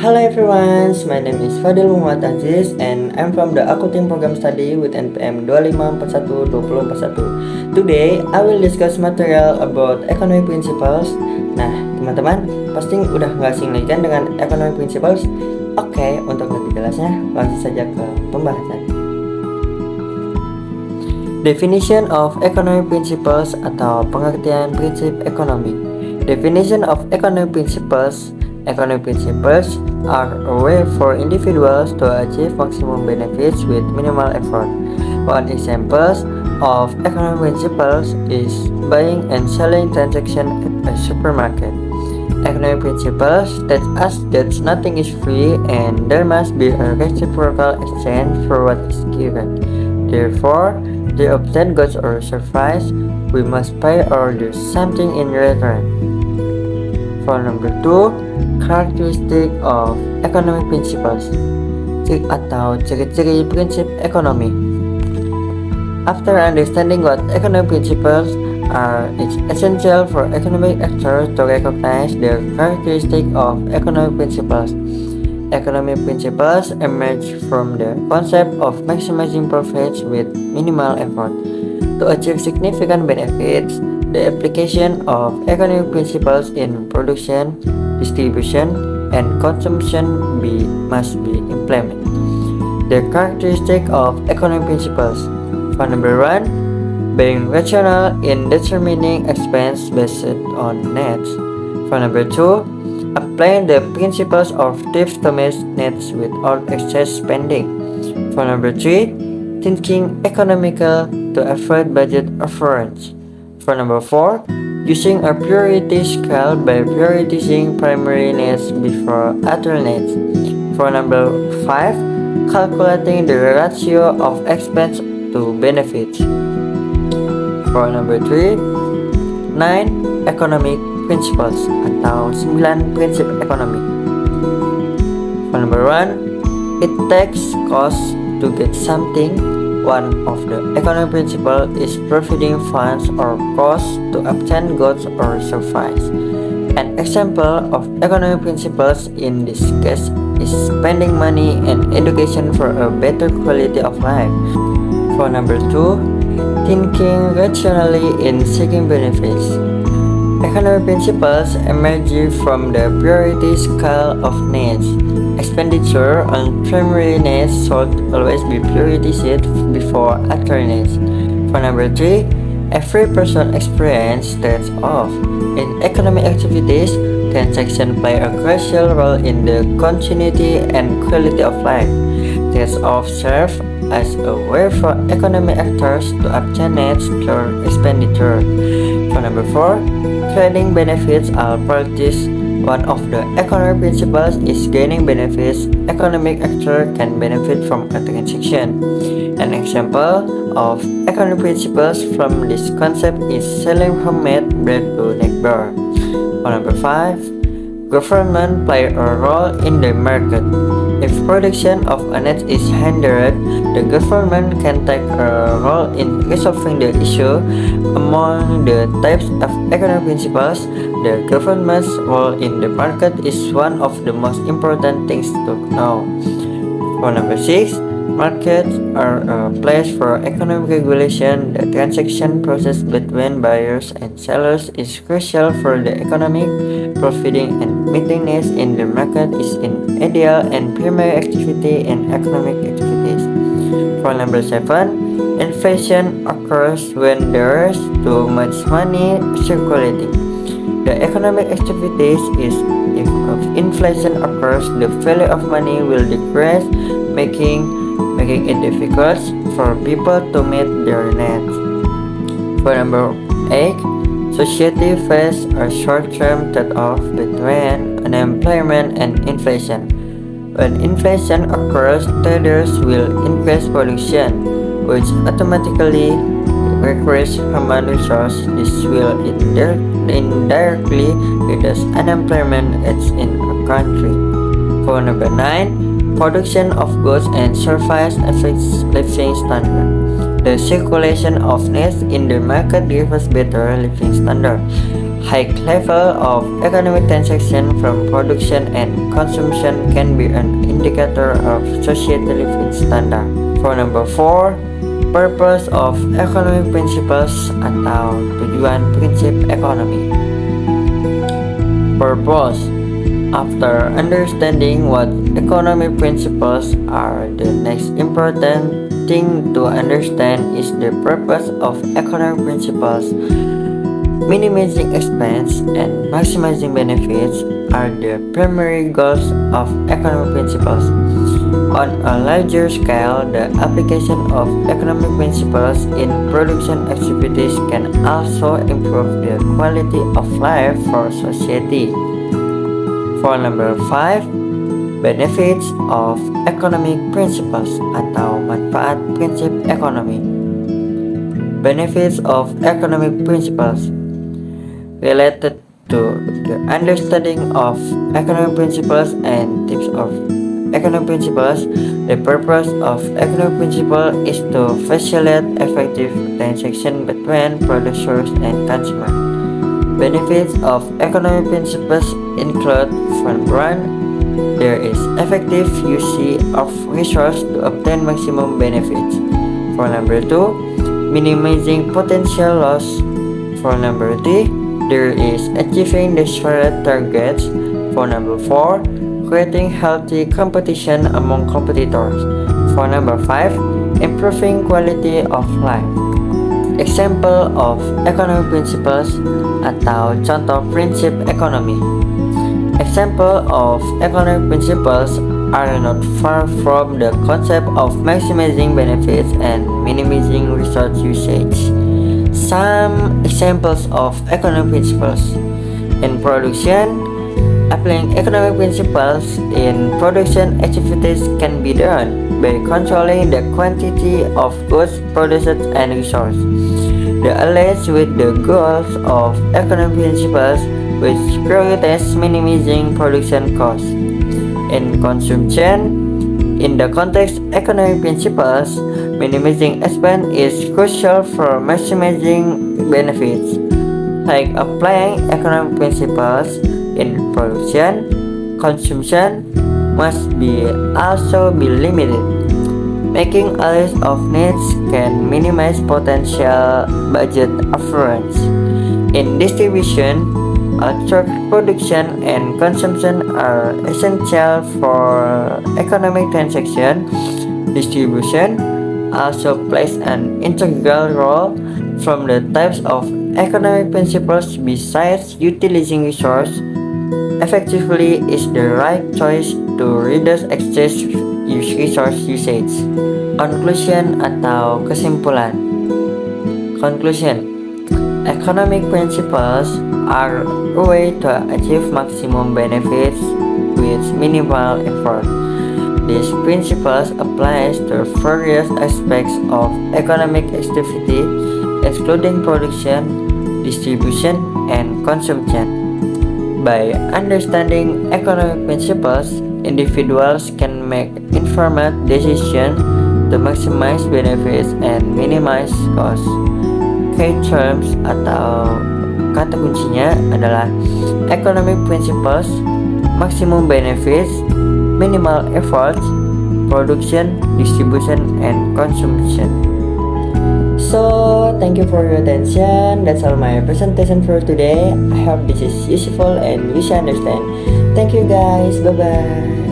Hello everyone, my name is Fadil Muhammad Aziz and I'm from the Accounting Program Study with NPM 25412041. Today, I will discuss material about economic principles. Nah, teman-teman, pasti udah nggak asing lagi kan dengan economic principles? Oke, untuk lebih jelasnya, langsung saja ke pembahasan. Definition of economic principles atau pengertian prinsip ekonomi. Definition of economic principles. Economic principles are a way for individuals to achieve maximum benefits with minimal effort. One example of economic principles is buying and selling transaction at a supermarket. Economic principles teach us that nothing is free and there must be a reciprocal exchange for what is given. Therefore, to obtain goods or service, we must pay or do something in return. For number 2, characteristic of economic principles atau ciri-ciri prinsip ekonomi. After understanding what economic principles are, it's essential for economic actors to recognize the characteristic of economic principles. Economic principles emerge from the concept of maximizing profits with minimal effort. To achieve significant benefits, the application of economic principles in production, distribution, and consumption must be implemented. The characteristic of economic principles. For number 1, being rational in determining expense based on needs. For number 2, applying the principles of thrift to meet needs without excess spending. For number 3, thinking economical to avoid budget overruns. For number 4, using a priority scale by prioritizing primary needs before other needs. For number 5, calculating the ratio of expense to benefits. For number 3, 9 economic principles atau 9 prinsip ekonomi. For number 1, it takes cost to get something. One of the economic principles is providing funds or costs to obtain goods or service. An example of economic principles in this case is spending money and education for a better quality of life. For number 2, thinking rationally in seeking benefits. Economic principles emerge from the priority scale of needs. Expenditure on primary needs should always be prioritized before other needs. For number 3, every person experiences trade-off. In economic activities, transactions play a crucial role in the continuity and quality of life. Trade-offs serve as a way for economic actors to obtain needs through expenditure. For number 4, trading benefits are practiced. One of the economic principles is gaining benefits. Economic actor can benefit from a transaction. An example of economic principles from this concept is selling homemade bread to neighbor. For number 5, government play a role in the market. If production of a net is hindered, the government can take a role in resolving the issue. Among the types of economic principles, the government's role in the market is one of the most important things to know. For number 6, markets are a place for economic regulation. The transaction process between buyers and sellers is crucial for the economic profiting and meeting needs in the market is an ideal and primary activity in economic activities. For number 7, inflation occurs when there is too much money circulating. The economic activities is if inflation occurs, the value of money will decrease, making it difficult for people to meet their needs. For number 8, society faces a short-term trade-off between unemployment and inflation. When inflation occurs, traders will increase production, which automatically requires human resources. This will indirectly reduce unemployment rates in a country. For number 9, production of goods and services affects living standard. The circulation of needs in the market gives us better living standard. High level of economic transaction from production and consumption can be an indicator of societal living standard. For number 4, purpose of economic principles atau tujuan prinsip ekonomi. Purpose. After understanding what economic principles are, the next important thing to understand is the purpose of economic principles. Minimizing expense and maximizing benefits are the primary goals of economic principles. On a larger scale, the application of economic principles in production activities can also improve the quality of life for society. For number 5, benefits of economic principles atau manfaat prinsip ekonomi. Benefits of economic principles related to the understanding of economic principles and tips of economic principles. The purpose of economic principle is to facilitate effective transaction between producers and consumers. Benefits of economic principles include: for one, there is effective use of resources to obtain maximum benefits. For number 2, minimizing potential loss. For number 3, there is achieving desired targets. For number 4, creating healthy competition among competitors. For number 5, improving quality of life. Example of economic principles atau contoh prinsip ekonomi. Example of economic principles are not far from the concept of maximizing benefits and minimizing resource usage. Some examples of economic principles. In production, applying economic principles in production activities can be done by controlling the quantity of goods produced and resources. The aligns with the goals of economic principles, which prioritize minimizing production costs. In consumption, in the context economic principles, minimizing expense is crucial for maximizing benefits. Like applying economic principles in production, consumption must also be limited. Making a list of needs can minimize potential budget overruns. In distribution, production and consumption are essential for economic transaction. Distribution also plays an integral role. From the types of economic principles besides utilizing resource effectively is the right choice to reduce excess resource usage. Conclusion atau kesimpulan. Conclusion. Economic principles are a way to achieve maximum benefits with minimal effort. These principles apply to various aspects of economic activity, including production, distribution, and consumption. By understanding economic principles, individuals can make informed decisions to maximize benefits and minimize costs. Key terms atau kata kuncinya adalah economic principles, maximum benefits, minimal efforts, production, distribution, and consumption. So, thank you for your attention. That's all my presentation for today. I hope this is useful and you should understand. Thank you guys. Bye-bye.